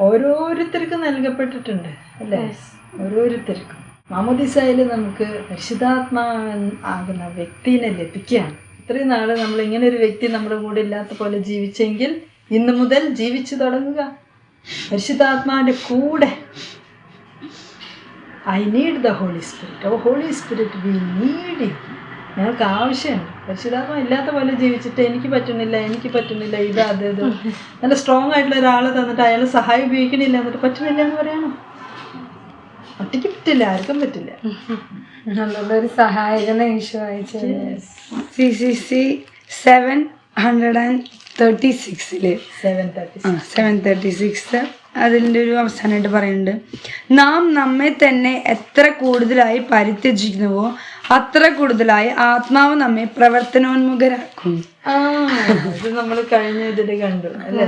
ഓരോരുത്തർക്കും നൽകപ്പെട്ടിട്ടുണ്ട് അല്ലേ? ഓരോരുത്തർക്കും മാമോദീസായിൽ നമുക്ക് പരിശുദ്ധാത്മാകുന്ന വ്യക്തിനെ ലഭിക്കുകയാണ്. ഇത്രയും നാള് നമ്മൾ ഇങ്ങനെ ഒരു വ്യക്തി നമ്മുടെ കൂടെ ഇല്ലാത്ത പോലെ ജീവിച്ചെങ്കിൽ ഇന്ന് മുതൽ ജീവിച്ചു തുടങ്ങുക പരിശുദ്ധാത്മാവിൻ്റെ കൂടെ. I need the Holy Spirit. Oh Holy Spirit, we need you. ഞങ്ങൾക്ക് ആവശ്യമുണ്ട്. പരിശുദ്ധാത്മ ഇല്ലാത്ത പോലെ ജീവിച്ചിട്ട് എനിക്ക് പറ്റുന്നില്ല ഇത് അത് നല്ല സ്ട്രോങ് ആയിട്ടുള്ള ഒരാൾ തന്നിട്ട് അയാൾ സഹായം ഉപയോഗിക്കണില്ല എന്നിട്ട് പറ്റുന്നില്ല എന്ന് പറയണം. ഒറ്റയ്ക്ക് പറ്റില്ല, ആർക്കും പറ്റില്ല. നല്ലൊരു സഹായകനെ ഈശോ അയച്ചു. CCC 736 അതിൻ്റെ ഒരു അവസാനമായിട്ട് പറയുന്നുണ്ട്, നാം നമ്മെ തന്നെ എത്ര കൂടുതലായി പരിത്യജിക്കുന്നുവോ അത്ര കൂടുതലായി ആത്മാവ് നമ്മെ പ്രവർത്തനോന്മുഖരാക്കും. ഇത് നമ്മൾ കഴിഞ്ഞ ഇതിൽ കണ്ടു അല്ലേ?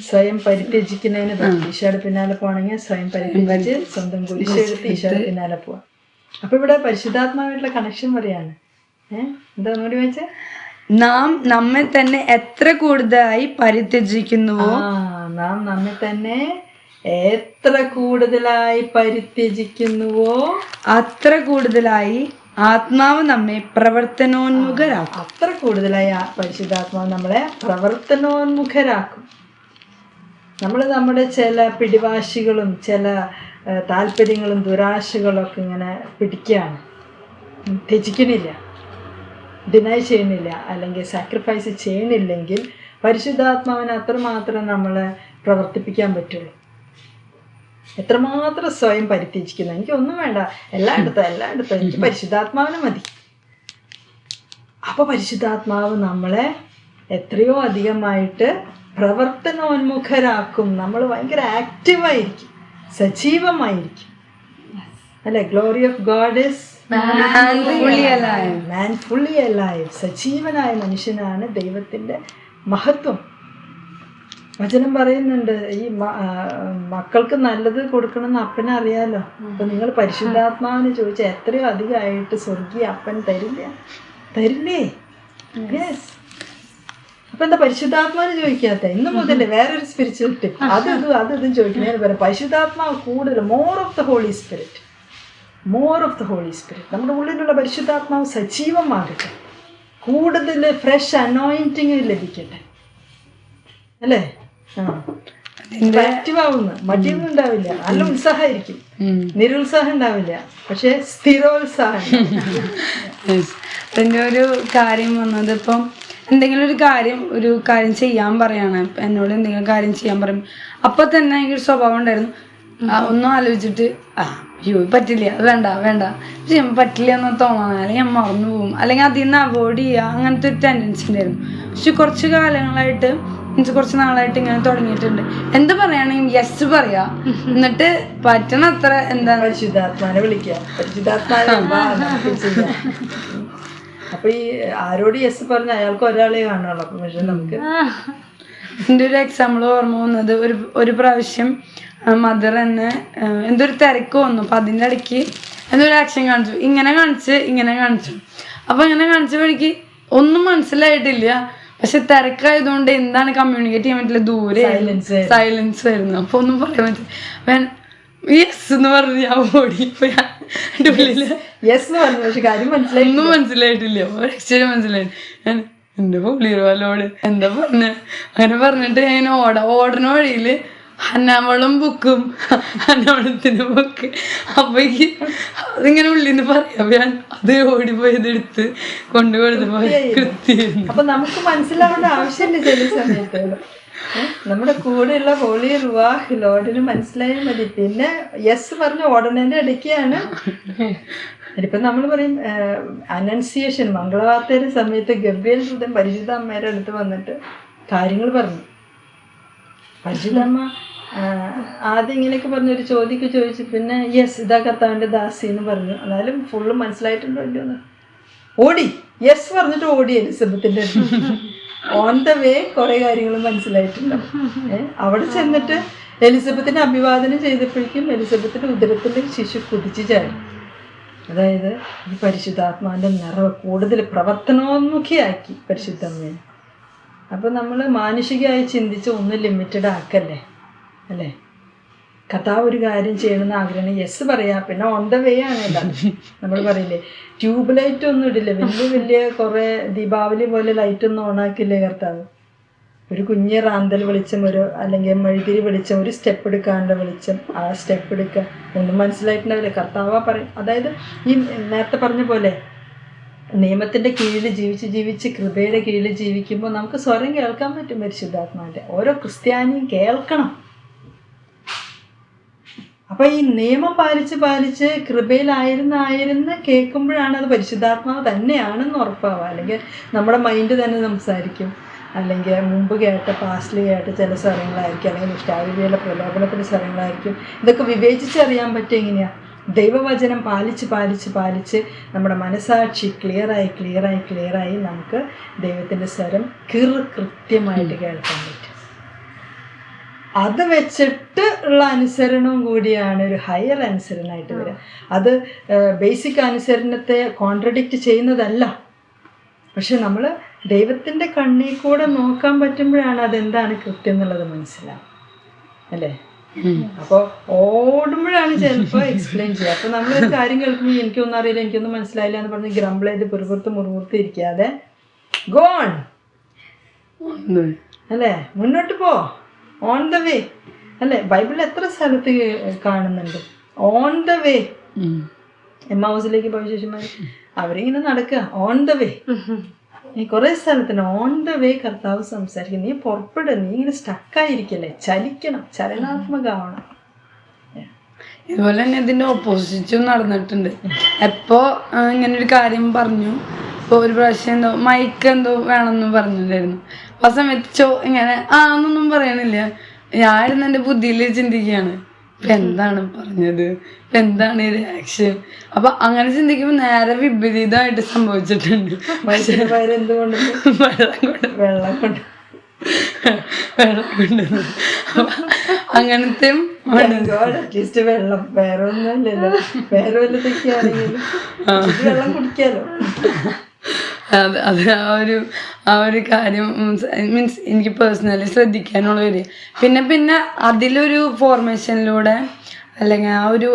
സ്വയം പരിത്യജിക്കുന്നതിന് പറ്റും. ഈശോയുടെ പിന്നാലെ പോകണമെങ്കിൽ സ്വയം പരിത്യജിച്ച് സ്വന്തം കുരിശെടുത്ത് ഈശോയുടെ പിന്നാലെ പോവാം. അപ്പൊ ഇവിടെ പരിശുദ്ധാത്മാവായിട്ടുള്ള കണക്ഷൻ പറയാണ്. എന്താ ഒന്നുകൂടി വെച്ചേ? നാം നമ്മെ തന്നെ എത്ര കൂടുതലായി പരിത്യജിക്കുന്നുവോ നാം നമ്മെ തന്നെ എത്ര കൂടുതലായി പരിത്യജിക്കുന്നുവോ അത്ര കൂടുതലായി ആത്മാവ് നമ്മെ പ്രവർത്തനോന്മുഖരാക്കും. അത്ര കൂടുതലായി പരിശുദ്ധാത്മാവ് നമ്മളെ പ്രവർത്തനോന്മുഖരാക്കും. നമ്മുടെ ചില പിടിവാശികളും ചില താല്പര്യങ്ങളും ദുരാശകളും ഒക്കെ ഇങ്ങനെ പിടിക്കുകയാണ്, ത്യജിക്കണില്ല, ഡിനൈ ചെയ്യണില്ല, അല്ലെങ്കിൽ സാക്രിഫൈസ് ചെയ്യണില്ലെങ്കിൽ പരിശുദ്ധാത്മാവിനെ അത്രമാത്രം നമ്മളെ പ്രവർത്തിപ്പിക്കാൻ പറ്റുള്ളൂ. എത്രമാത്രം സ്വയം പരിത്യജിക്കുന്നു, എനിക്കൊന്നും വേണ്ട, എല്ലായിടത്തും എനിക്ക് പരിശുദ്ധാത്മാവിനെ മതി. അപ്പോൾ പരിശുദ്ധാത്മാവ് നമ്മളെ എത്രയോ അധികമായിട്ട് പ്രവർത്തനോന്മുഖരാക്കും. നമ്മൾ ഭയങ്കര ആക്റ്റീവായിരിക്കും, സജീവമായിരിക്കും അല്ലെ? Glory of God is man fully alive. സജീവനായ മനുഷ്യനാണ് ദൈവത്തിൻ്റെ മഹത്വം. വചനം പറയുന്നുണ്ട്, ഈ മക്കൾക്ക് നല്ലത് കൊടുക്കണമെന്ന് അപ്പനെ അറിയാലോ. അപ്പൊ നിങ്ങൾ പരിശുദ്ധാത്മാവിന് ചോദിച്ചാൽ എത്രയോ അധികമായിട്ട് സ്വർഗീയ അപ്പൻ തരില്ലേ? യെസ്. അപ്പൊ എന്താ പരിശുദ്ധാത്മാവിന് ചോദിക്കാത്ത? ഇന്ന് മുതൽ വേറൊരു സ്പിരിച്വൽ ടിപ്പ്, അതും ചോദിക്കുന്നതിന് പറയാം പരിശുദ്ധാത്മാവ് കൂടുതൽ, more of the Holy Spirit. നമ്മുടെ ഉള്ളിലുള്ള പരിശുദ്ധാത്മാവ് സജീവമാകട്ടെ, കൂടുതൽ ഫ്രഷ് അനോയിന്റിങ് ലഭിക്കട്ടെ അല്ലേ? ആക്റ്റീവ് ആവുന്നു, മടിയൊന്നും ഉണ്ടാവില്ല, നല്ല ഉത്സാഹമായിരിക്കും, നിരുത്സാഹം ഉണ്ടാവില്ല, പക്ഷെ സ്ഥിരോത്സാഹം. എൻ്റെ ഒരു കാര്യം വന്നത്, ഇപ്പം എന്തെങ്കിലും ഒരു കാര്യം ചെയ്യാൻ പറയാണ്, എന്നോട് എന്തെങ്കിലും കാര്യം ചെയ്യാൻ പറയും, അപ്പം തന്നെ എനിക്കൊരു സ്വഭാവം ഉണ്ടായിരുന്നു, ഒന്നും ആലോചിച്ചിട്ട് അയ്യോ പറ്റില്ല, അത് വേണ്ട ചെയ്യാൻ പറ്റില്ല എന്ന് തോന്നാൻ, അല്ലെങ്കിൽ ഞാൻ മറന്നു പോകും, അല്ലെങ്കിൽ അതിൽ നിന്ന് അവോയ്ഡ് ചെയ്യുക, അങ്ങനത്തെ ഒരു ടെൻഡൻസി ഉണ്ടായിരുന്നു. പക്ഷെ കുറച്ച് നാളായിട്ട് ഇങ്ങനെ തുടങ്ങിയിട്ടുണ്ട്. എന്ത് പറയുകയാണെങ്കിൽ യെസ് പറയാ, എന്നിട്ട് പറ്റണത്ര എന്താണ് പരിശുദ്ധാത്മാനെ വിളിക്കുക. അപ്പൊ ഈ ആരോട് യെസ് പറഞ്ഞ അയാൾക്ക് ഒരാളെ കാണുള്ളൂ. അപ്പൊ പക്ഷെ നമുക്ക് എൻ്റെ ഒരു എക്സാമ്പിൾ ഓർമ്മ വന്നത്, ഒരു പ്രാവശ്യം മദർ എന്നെ എന്തൊരു തിരക്ക് വന്നു, അപ്പം അതിൻ്റെ ഇടയ്ക്ക് എന്തൊരു ആക്ഷൻ കാണിച്ചു, ഇങ്ങനെ കാണിച്ചു. അപ്പം ഇങ്ങനെ കാണിച്ച വഴിക്ക് ഒന്നും മനസ്സിലായിട്ടില്ല, പക്ഷെ തിരക്കായതുകൊണ്ട് എന്താണ് കമ്മ്യൂണിക്കേറ്റ് ചെയ്യാൻ പറ്റില്ല, ദൂരെ സൈലൻസ് ആയിരുന്നു. അപ്പൊ ഒന്നും പറയാൻ പറ്റില്ല. യെസ് എന്ന് പറഞ്ഞു ഞാൻ ഓടിപ്പോയി. ഒന്നും മനസ്സിലായിട്ടില്ല, ഒരക്ഷരം മനസ്സിലായില്ല. ഞാൻ എൻ്റെ പൊളിയലോട് എന്താ പറഞ്ഞ അങ്ങനെ പറഞ്ഞിട്ട് ഞാൻ ഓടണ വഴിയില് ഹന്നാവളം ബുക്കും, ഹന്നാവളത്തിന്റെ ബുക്ക്, അപ്പൊ അതിങ്ങനെ ഉള്ളിന്ന് പറയാം. ഞാൻ അത് ഓടിപ്പോയതെടുത്ത് കൊണ്ടുകൊടുത്തപ്പോ കൃത്യമായിരുന്നു. അപ്പൊ നമുക്ക് മനസ്സിലാവേണ്ട ആവശ്യമില്ല ചില സമയത്ത്. നമ്മുടെ കൂടെയുള്ള ഹോളി റുവാഹ് ലോഡിന് മനസ്സിലായാൽ മതി. പിന്നെ യെസ് പറഞ്ഞ് ഓടണേന്റെ ഇടയ്ക്കാണ് ഇപ്പൊ നമ്മൾ പറയും അനൗൺസിയേഷൻ, മംഗളവാർത്തയുടെ സമയത്ത് ഗബ്രിയേൽ ദൂതൻ പരിശുദ്ധ അമ്മയുടെ അടുത്ത് വന്നിട്ട് കാര്യങ്ങൾ പറഞ്ഞു. പരിശുദ്ധമ്മ ആദ്യം ഇങ്ങനെയൊക്കെ പറഞ്ഞൊരു ചോദിച്ചു, പിന്നെ യെസ് ഇതാ കർത്താവിൻ്റെ ദാസി എന്ന് പറഞ്ഞു. എന്നാലും ഫുള്ള് മനസ്സിലായിട്ടുണ്ടോ ഇല്ലയോന്ന് ഓടി, യെസ് പറഞ്ഞിട്ട് ഓടി എലിസബത്തിന്റെ അടുത്ത്. ഓൺ ദ വേ കുറെ കാര്യങ്ങൾ മനസ്സിലായിട്ടുണ്ടാവും. അവിടെ ചെന്നിട്ട് എലിസബത്തിനെ അഭിവാദനം ചെയ്തപ്പോഴേക്കും എലിസബത്തിന്റെ ഉദരത്തിന്റെ ശിശു കുതിച്ചു ചാടി. അതായത് ഈ പരിശുദ്ധാത്മാവിൻ്റെ നിറവ് കൂടുതൽ പ്രവർത്തനോന്മുഖിയാക്കി പരിശുദ്ധമ്മയെ. അപ്പോൾ നമ്മൾ മാനുഷികമായി ചിന്തിച്ച് ഒന്നും ലിമിറ്റഡ് ആക്കല്ലേ അല്ലേ? കർത്താവ് ഒരു കാര്യം ചെയ്യണമെന്ന് ആഗ്രഹം യെസ് പറയാ, പിന്നെ ഓൺ ദ വേ ആണ് എല്ലാം. നമ്മൾ പറയില്ലേ ട്യൂബ് ലൈറ്റ് ഒന്നും ഇടില്ല, വലിയ കുറെ ദീപാവലി പോലെ ലൈറ്റ് ഒന്നും ഓണാക്കില്ലേ കർത്താവ്. ഒരു കുഞ്ഞ് റാന്തൽ വെളിച്ചം, അല്ലെങ്കിൽ മെഴുതിരി വെളിച്ചം, ഒരു സ്റ്റെപ്പ് എടുക്കാനുള്ള വെളിച്ചം, ആ സ്റ്റെപ്പ് എടുക്കുക. ഒന്നും മനസ്സിലായിട്ടുണ്ടാവില്ല, കർത്താവ് പറയും. അതായത് ഈ നേരത്തെ പറഞ്ഞ പോലെ നിയമത്തിൻ്റെ കീഴിൽ ജീവിച്ച് കൃപയുടെ കീഴിൽ ജീവിക്കുമ്പോൾ നമുക്ക് സ്വരം കേൾക്കാൻ പറ്റും. പരിശുദ്ധാത്മാവിൻ്റെ ഓരോ ക്രിസ്ത്യാനിയും കേൾക്കണം. അപ്പോൾ ഈ നിയമം പാലിച്ച് കൃപയിലായിരുന്ന് കേൾക്കുമ്പോഴാണ് അത് പരിശുദ്ധാത്മാവ് തന്നെയാണെന്ന് ഉറപ്പാവുക. അല്ലെങ്കിൽ നമ്മുടെ മൈൻഡ് തന്നെ സംസാരിക്കും, അല്ലെങ്കിൽ മുമ്പ് കേട്ട പാസ്റ്റിൽ കേട്ട ചില സ്വരങ്ങളായിരിക്കും, അല്ലെങ്കിൽ ഇഷ്ടാവിധിയുടെ പ്രലോഭനത്തിൻ്റെ സ്വരങ്ങളായിരിക്കും. ഇതൊക്കെ വിവേചിച്ചറിയാൻ പറ്റും എങ്ങനെയാണ്? ദൈവവചനം പാലിച്ച് നമ്മുടെ മനസാക്ഷി ക്ലിയറായി നമുക്ക് ദൈവത്തിൻ്റെ സ്വരം കൃത്യമായിട്ട് കേൾക്കാൻ പറ്റും. അത് വെച്ചിട്ട് ഉള്ള അനുസരണവും കൂടിയാണ് ഒരു ഹയർ അനുസരണമായിട്ട് വരിക. അത് ബേസിക് അനുസരണത്തെ കോൺട്രഡിക്റ്റ് ചെയ്യുന്നതല്ല. പക്ഷെ നമ്മൾ ദൈവത്തിൻ്റെ കണ്ണിൽ കൂടെ നോക്കാൻ പറ്റുമ്പോഴാണ് അതെന്താണ് കൃത്യം എന്നുള്ളത് മനസ്സിലാവും, അല്ലേ? അപ്പോൾ ഓടുമ്പോഴാണ് ചിലപ്പോൾ എക്സ്പ്ലെയിൻ ചെയ്യുക. അപ്പോൾ നമ്മളൊരു കാര്യം കേൾക്കുമ്പോൾ എനിക്കൊന്നും അറിയില്ല, എനിക്കൊന്നും മനസ്സിലായില്ല എന്ന് പറഞ്ഞ് ഗ്രംബിൾ ചെയ്ത് മുറുപുറത്ത് ഇരിക്കാതെ ഗോൺ, അല്ലേ? മുന്നോട്ട് പോ, ഓൺ ദ വേ, അല്ലേ? ബൈബിളിൽ എത്ര സ്ഥലത്ത് കാണുന്നുണ്ട് ഓൺ ദ വേ. എമ്മാവൂസിലേക്ക് പോയ ശേഷന്മാർ അവരിങ്ങനെ നടക്കുക ഓൺ ദ വേ. നീ കുറേ സ്ഥലത്തിന് ഓൺ ദ വേ കർത്താവ് സംസാരിക്കും. നീ പുറപ്പെടുക, നീ ഇങ്ങനെ സ്റ്റക്കായിരിക്കല്ലേ, ചലിക്കണം, ചലനാത്മകമാവണം. ഇതുപോലെ തന്നെ ഇതിൻ്റെ ഓപ്പോസിറ്റും നടന്നിട്ടുണ്ട്. എപ്പോൾ ഇങ്ങനെ ഒരു കാര്യം പറഞ്ഞു, ഇപ്പോൾ ഒരു പ്രാവശ്യം മൈക്ക് വേണമെന്ന് പറഞ്ഞിട്ടുണ്ടായിരുന്നു. ആ സമയത്ത് ഇങ്ങനെ എന്നൊന്നും പറയണില്ല. ഞാനിരുന്ന് എൻ്റെ ബുദ്ധിയിൽ ചിന്തിക്കുകയാണ്, ഇപ്പം എന്താണ് പറഞ്ഞത്, ഇപ്പം എന്താണ് റിയാക്ഷൻ. അപ്പം അങ്ങനെ ചിന്തിക്കുമ്പോൾ നേരെ വിപരീതമായിട്ട് സംഭവിച്ചിട്ടുണ്ട്. വെള്ളം കൊണ്ട് അങ്ങനത്തെ അറ്റ്ലീസ്റ്റ് വെള്ളം, വേറെ ഒന്നുമില്ലല്ലോ. വേറെ വല്ലതൊക്കെ ആണെങ്കിലും വെള്ളം കുടിക്കാലോ. അത് ആ ഒരു കാര്യം മീൻസ് എനിക്ക് പേഴ്സണലി ശ്രദ്ധിക്കാനുള്ള ഒരു പിന്നെ അതിലൊരു ഫോർമേഷനിലൂടെ അല്ലെങ്കിൽ ആ ഒരു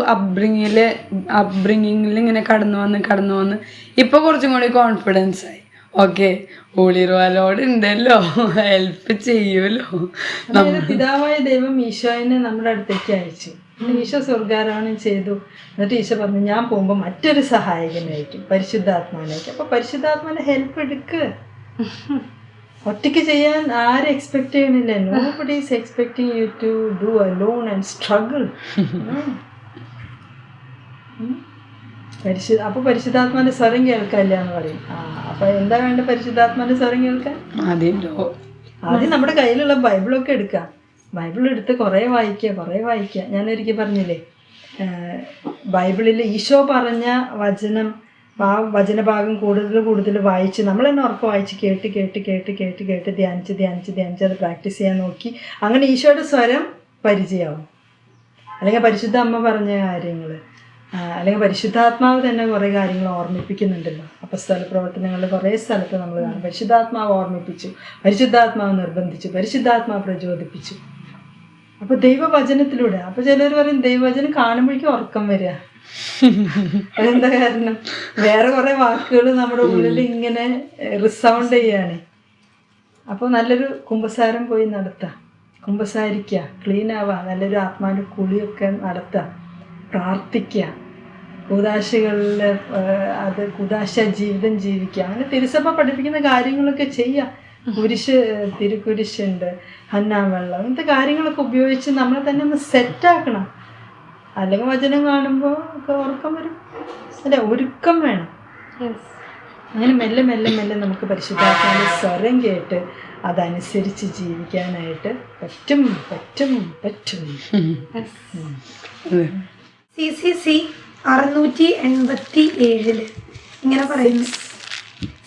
അപ്ബ്രിങ്ങിങ്ങിൽ ഇങ്ങനെ കടന്നു വന്ന് ഇപ്പോൾ കുറച്ചും കൂടി കോൺഫിഡൻസ് ആയി. ഓക്കെ, ഒളിറുവാലോട് ഉണ്ടല്ലോ, ഹെൽപ്പ് ചെയ്യുമല്ലോ. പിതാവായ ദൈവം ഈശോനെ നമ്മുടെ അടുത്തേക്ക് അയച്ചു. ഈശോ സ്വർഗാരോഹണം ചെയ്തു. എന്നിട്ട് ഈശോ പറഞ്ഞു, ഞാൻ പോകുമ്പോൾ മറ്റൊരു സഹായകനായിരിക്കും, പരിശുദ്ധാത്മാനായിരിക്കും. അപ്പോൾ പരിശുദ്ധാത്മാന്റെ ഹെൽപ്പ് എടുക്ക്. ഒറ്റയ്ക്ക് ചെയ്യാൻ ആരും എക്സ്പെക്ട് ചെയ്യണില്ല. Nobody is expecting you to do alone and struggle. അപ്പോൾ പരിശുദ്ധാത്മാന്റെ സ്വരം കേൾക്കാനില്ല എന്ന് പറയും. അപ്പോൾ എന്താ വേണ്ട പരിശുദ്ധാത്മാന്റെ സ്വരം കേൾക്കാൻ? ആദ്യം നമ്മുടെ കയ്യിലുള്ള ബൈബിളൊക്കെ എടുക്കാം. ബൈബിൾ എടുത്ത് കുറേ വായിക്കുക. ഞാനൊരിക്കൽ പറഞ്ഞില്ലേ, ബൈബിളിൽ ഈശോ പറഞ്ഞ വചനഭാഗം കൂടുതൽ വായിച്ച് നമ്മൾ തന്നെ ഉറപ്പ് വായിച്ച് കേട്ട് ധ്യാനിച്ച് അത് പ്രാക്ടീസ് ചെയ്യാൻ നോക്കി. അങ്ങനെ ഈശോയുടെ സ്വരം പരിചയമാവും. അല്ലെങ്കിൽ പരിശുദ്ധ അമ്മ പറഞ്ഞ കാര്യങ്ങൾ, അല്ലെങ്കിൽ പരിശുദ്ധാത്മാവ് തന്നെ കുറേ കാര്യങ്ങൾ ഓർമ്മിപ്പിക്കുന്നുണ്ടല്ലോ. അപ്പസ്തോല പ്രവർത്തനങ്ങളിൽ കുറേ സ്ഥലത്ത് നമ്മൾ കാണും, പരിശുദ്ധാത്മാവ് ഓർമ്മിപ്പിച്ചു, പരിശുദ്ധാത്മാവ് നിർബന്ധിച്ചു, പരിശുദ്ധാത്മാവ് പ്രചോദിപ്പിച്ചു. അപ്പോൾ ദൈവവചനത്തിലൂടെ. അപ്പോൾ ചിലർ പറയും ദൈവവചനം കാണുമ്പോഴേക്കും ഉറക്കം വരിക. അതെന്താ കാരണം? വേറെ കുറേ വാക്കുകൾ നമ്മുടെ ഉള്ളിൽ ഇങ്ങനെ റിസൗണ്ട് ചെയ്യാണ്. അപ്പോൾ നല്ലൊരു കുമ്പസാരം പോയി നടത്താം, കുമ്പസാരിക്കുക, ക്ലീൻ ആവുക, നല്ലൊരു ആത്മാവിൻ്റെ കുളിയൊക്കെ നടത്തുക, പ്രാർത്ഥിക്കുക, കൂദാശകളിൽ കൂദാശ ജീവിതം ജീവിക്കുക. അങ്ങനെ തിരുസഭ പഠിപ്പിക്കുന്ന കാര്യങ്ങളൊക്കെ ചെയ്യുക. തിരുക്കുരിശുണ്ട്, ഹന്നാവെള്ളം, അങ്ങനത്തെ കാര്യങ്ങളൊക്കെ ഉപയോഗിച്ച് നമ്മളെ തന്നെ ഒന്ന് സെറ്റാക്കണം. അല്ലെങ്കിൽ വചനം കാണുമ്പോൾ ഒക്കെ ഉറക്കം വരും, അല്ല ഒരുക്കം വേണം. അങ്ങനെ മെല്ലെ നമുക്ക് പരിശുദ്ധാത്മാവിന്റെ സ്വരം കേട്ട് അതനുസരിച്ച് ജീവിക്കാനായിട്ട് പറ്റും. CCC 687 ഇങ്ങനെ പറയുന്നു,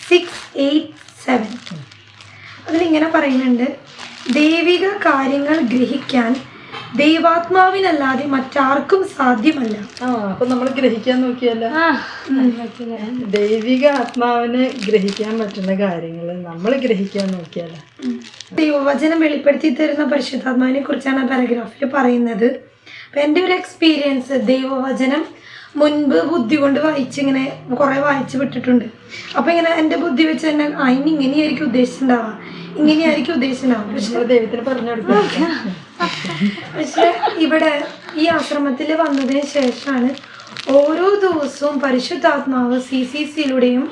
687 അതിലിങ്ങനെ പറയുന്നുണ്ട്, ദൈവിക കാര്യങ്ങൾ ഗ്രഹിക്കാൻ ദൈവാത്മാവിനല്ലാതെ മറ്റാർക്കും സാധ്യമല്ല. അപ്പൊ നമ്മൾ ഗ്രഹിക്കാൻ നോക്കിയല്ലോ, ദൈവിക ആത്മാവിനെ ഗ്രഹിക്കാൻ പറ്റുന്ന കാര്യങ്ങൾ നമ്മൾ ഗ്രഹിക്കാൻ നോക്കിയല്ലോ. ദൈവവചനം വെളിപ്പെടുത്തി തരുന്ന പരിശുദ്ധാത്മാവിനെ കുറിച്ചാണ് ആ പാരഗ്രാഫിൽ പറയുന്നത്. അപ്പം എൻ്റെ ഒരു എക്സ്പീരിയൻസ്, ദൈവവചനം മുൻപ് ബുദ്ധി കൊണ്ട് ഇങ്ങനെ കുറേ വായിച്ച് വിട്ടിട്ടുണ്ട്. അപ്പം ഇങ്ങനെ എൻ്റെ ബുദ്ധി വെച്ച് തന്നെ ഇനി ഇങ്ങനെയായിരിക്കും ഉദ്ദേശിച്ചിട്ടുണ്ടാവുക, ഇങ്ങനെയായിരിക്കും ഉദ്ദേശിച്ചിട്ടുണ്ടാവുക. പക്ഷെ ദൈവത്തിന് പറഞ്ഞു കൊടുക്കാം. പക്ഷെ ഇവിടെ ഈ ആശ്രമത്തിൽ വന്നതിന് ശേഷമാണ് ഓരോ ദിവസവും പരിശുദ്ധാത്മാവ് CCCയിലൂടെയും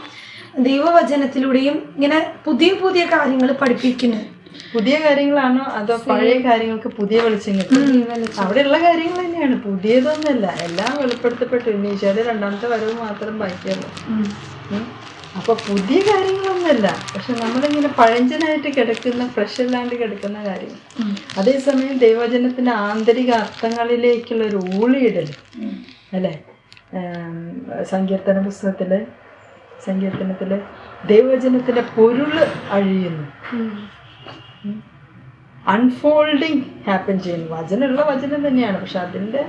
ദൈവവചനത്തിലൂടെയും ഇങ്ങനെ പുതിയ പുതിയ കാര്യങ്ങൾ പഠിപ്പിക്കുന്നത്. പുതിയ കാര്യങ്ങളാണോ അതോ പഴയ കാര്യങ്ങൾക്ക് പുതിയ വെളിച്ചം കിട്ടും? അവിടെയുള്ള കാര്യങ്ങൾ തന്നെയാണ്, പുതിയതൊന്നുമല്ല. എല്ലാം വെളിപ്പെടുത്തപ്പെട്ടു. ഈശോയുടെ രണ്ടാമത്തെ വരവ് മാത്രം ബാക്കിയല്ലോ. അപ്പൊ പുതിയ കാര്യങ്ങളൊന്നുമല്ല, പക്ഷെ നമ്മളിങ്ങനെ പഴഞ്ചനായിട്ട് കിടക്കുന്ന, ഫ്രഷ് അല്ലാണ്ട് കിടക്കുന്ന കാര്യങ്ങൾ. അതേസമയം ദൈവവചനത്തിന്റെ ആന്തരിക അർത്ഥങ്ങളിലേക്കുള്ള ഒരു ഊളിയിടൽ അല്ലേ? സങ്കീർത്തനത്തില് ദൈവവചനത്തിന്റെ പൊരുള് അഴിയുന്നു, അൺഫോൾഡിങ് ഹാപ്പൻ ചെയ്യുന്നു. വചനം തന്നെയാണ്, പക്ഷെ അതിൻ്റെ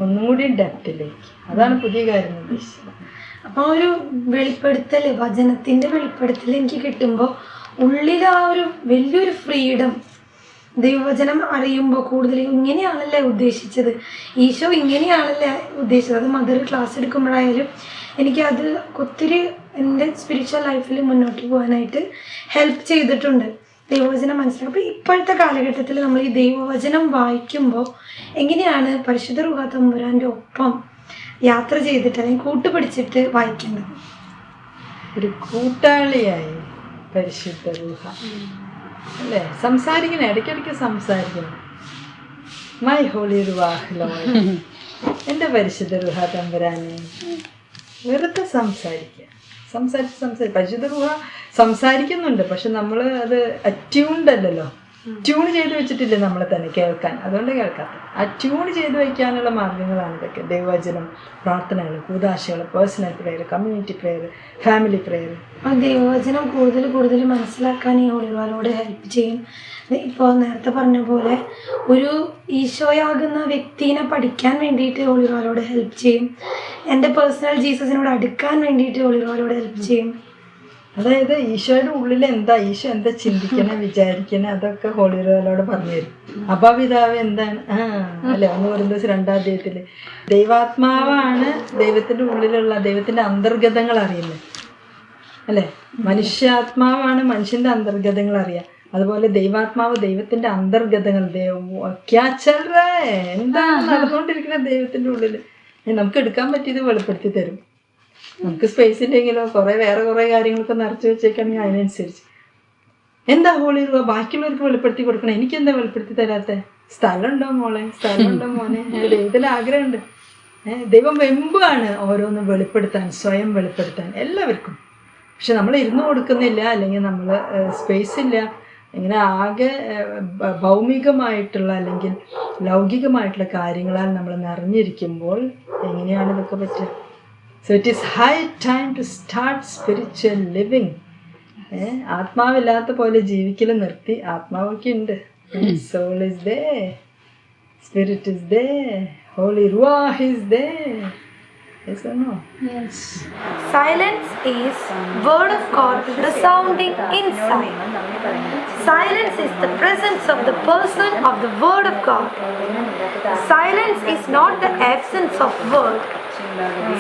ഒന്നും കൂടി ഡെപ്തിലേക്ക്. അതാണ് പുതിയ കാര്യം ഉദ്ദേശിച്ചത്. അപ്പോൾ ഒരു വെളിപ്പെടുത്തൽ, വചനത്തിൻ്റെ വെളിപ്പെടുത്തൽ എനിക്ക് കിട്ടുമ്പോൾ ഉള്ളിൽ ആ ഒരു വലിയൊരു ഫ്രീഡം, ദൈവവചനം അറിയുമ്പോൾ കൂടുതൽ ഇങ്ങനെയാണല്ലേ ഉദ്ദേശിച്ചത്, ഈശോ ഇങ്ങനെയാണല്ലേ ഉദ്ദേശിച്ചത്. അത് മദർ ക്ലാസ് എടുക്കുമ്പോഴായാലും എനിക്കത് ഒത്തിരി എൻ്റെ സ്പിരിച്വൽ ലൈഫിൽ മുന്നോട്ട് പോകാനായിട്ട് ഹെൽപ്പ് ചെയ്തിട്ടുണ്ട് ദൈവവചനം മനസ്സിലാക്കും. അപ്പോൾ ഇപ്പോഴത്തെ കാലഘട്ടത്തിൽ നമ്മൾ ഈ ദൈവവചനം വായിക്കുമ്പോൾ എങ്ങനെയാണ് പരിശുദ്ധ റൂഹ തമ്പുരാൻ്റെ ഒപ്പം യാത്ര ചെയ്തിട്ട് അല്ലെങ്കിൽ കൂട്ടുപിടിച്ചിട്ട് വായിക്കേണ്ടത്? ഒരു കൂട്ടാളിയായി പരിശുദ്ധ റൂഹ അല്ലേ? സംസാരിക്കണം, ഇടയ്ക്കിടയ്ക്ക് സംസാരിക്കണം. മൈ ഹോളി റൂഹ് ലോർഡ്, എൻ്റെ പരിശുദ്ധ റൂഹ തമ്പുരാനെ. വെറുതെ സംസാരിച്ച് പരിശുദ്ധ റൂഹ സംസാരിക്കുന്നുണ്ട്, പക്ഷെ നമ്മൾ അത് അറ്റ്യൂൺഡ് അല്ലല്ലോ. ട്യൂൺ ചെയ്ത് വെച്ചിട്ടില്ലേ നമ്മളെ തന്നെ കേൾക്കാൻ, അതുകൊണ്ട് കേൾക്കാത്ത. ട്യൂൺ ചെയ്ത് വയ്ക്കാനുള്ള മാർഗങ്ങളാണ് ഇതൊക്കെ. ദൈവവചനം, പ്രാർത്ഥനകൾ, കൂദാശകൾ, personal prayer, community prayer, family prayer. ആ ദൈവവചനം കൂടുതൽ മനസ്സിലാക്കാൻ ഈ ഹോളിവാലോട് ഹെൽപ്പ് ചെയ്യും. ഇപ്പോൾ നേരത്തെ പറഞ്ഞ പോലെ ഒരു ഈശോയാകുന്ന വ്യക്തിനെ പഠിക്കാൻ വേണ്ടിയിട്ട് ഹോളിവാലോട് ഹെൽപ്പ് ചെയ്യും. എൻ്റെ പേഴ്സണൽ ജീസസിനോട് അടുക്കാൻ വേണ്ടിയിട്ട് ഹോളിവാലോട് ഹെൽപ്പ് ചെയ്യും. അതായത് ഈശോയുടെ ഉള്ളിൽ എന്താ, ഈശോ എന്താ ചിന്തിക്കണേ, വിചാരിക്കണേ, അതൊക്കെ ഹോളിവാലോട് പറഞ്ഞു തരും. അഭാപിതാവ് എന്താണ് അല്ലെ? 1 കൊരിന്ത്യർ 2-ാം അധ്യായത്തില് ദൈവാത്മാവാണ് ദൈവത്തിന്റെ ഉള്ളിലുള്ള ദൈവത്തിന്റെ അന്തർഗതങ്ങൾ അറിയുന്നത് അല്ലെ? മനുഷ്യാത്മാവാണ് മനുഷ്യന്റെ അന്തർഗതങ്ങൾ അറിയാം. അതുപോലെ ദൈവാത്മാവ് ദൈവത്തിന്റെ അന്തർഗതങ്ങൾ, എന്താണ് നടന്നുകൊണ്ടിരിക്കുന്നത് ദൈവത്തിന്റെ ഉള്ളില്, നമുക്ക് എടുക്കാൻ പറ്റിയത് വെളിപ്പെടുത്തി തരും. നമുക്ക് സ്പേസ് ഇല്ലെങ്കിലോ വേറെ കുറേ കാര്യങ്ങളൊക്കെ നിറച്ച് വെച്ചേക്കാണെങ്കിൽ അതിനനുസരിച്ച് എന്താ ഹോളി റൂഹ ബാക്കിയുള്ളവർക്ക് വെളിപ്പെടുത്തി കൊടുക്കണം, എനിക്കെന്താ വെളിപ്പെടുത്തി തരാത്ത? സ്ഥലമുണ്ടോ മോളെ, സ്ഥലമുണ്ടോ മോനെ? ദൈവത്തിന് ആഗ്രഹമുണ്ട്. ദൈവം വെമ്പാണ് ഓരോന്നും വെളിപ്പെടുത്താൻ, സ്വയം വെളിപ്പെടുത്താൻ എല്ലാവർക്കും. പക്ഷെ നമ്മൾ ഇരുന്ന് കൊടുക്കുന്നില്ല, അല്ലെങ്കിൽ നമ്മൾ സ്പേസ് ഇല്ല. ഇങ്ങനെ ആകെ ഭൗമികമായിട്ടുള്ള അല്ലെങ്കിൽ ലൗകികമായിട്ടുള്ള കാര്യങ്ങളാൽ നമ്മൾ നിറഞ്ഞിരിക്കുമ്പോൾ എങ്ങനെയാണ് ഇതൊക്കെ പറ്റുക? So it is high time to start spiritual living. ആത്മാവില്ലാത്ത പോലെ ജീവിക്കൽ നിർത്തി, ആത്മാവൊക്കെ ഉണ്ട്. Soul is there, spirit is there, Holy Ruach is there. Yes or no? Yes. Silence is word of God resounding inside. Silence is the presence of the person of the word of God. Silence is not the absence of word.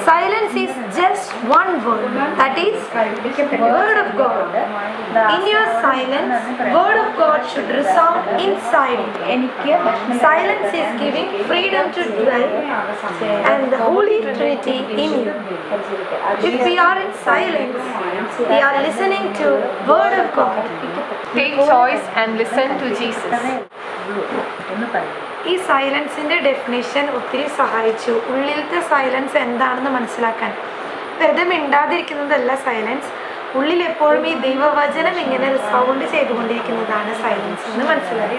Silence is just one word, that is word of God. In your silence, word of God should resound inside you. Silence is giving freedom to dwell and the Holy Trinity in you. If we are in silence, we are listening to word of God. Take choice and listen to Jesus. ഈ സൈലൻസിൻ്റെ definition ഒത്തിരി സഹായിച്ചു. ഉള്ളിലത്തെ silence എന്താണെന്ന് മനസ്സിലാക്കാൻ. വെറുതെ മിണ്ടാതിരിക്കുന്നതല്ല silence, ഉള്ളിൽ എപ്പോഴും ഈ ദൈവവചനം ഇങ്ങനെ റിസൗണ്ട് ചെയ്തുകൊണ്ടിരിക്കുന്നതാണ് സൈലൻസ് എന്ന് മനസ്സിലാക്കി.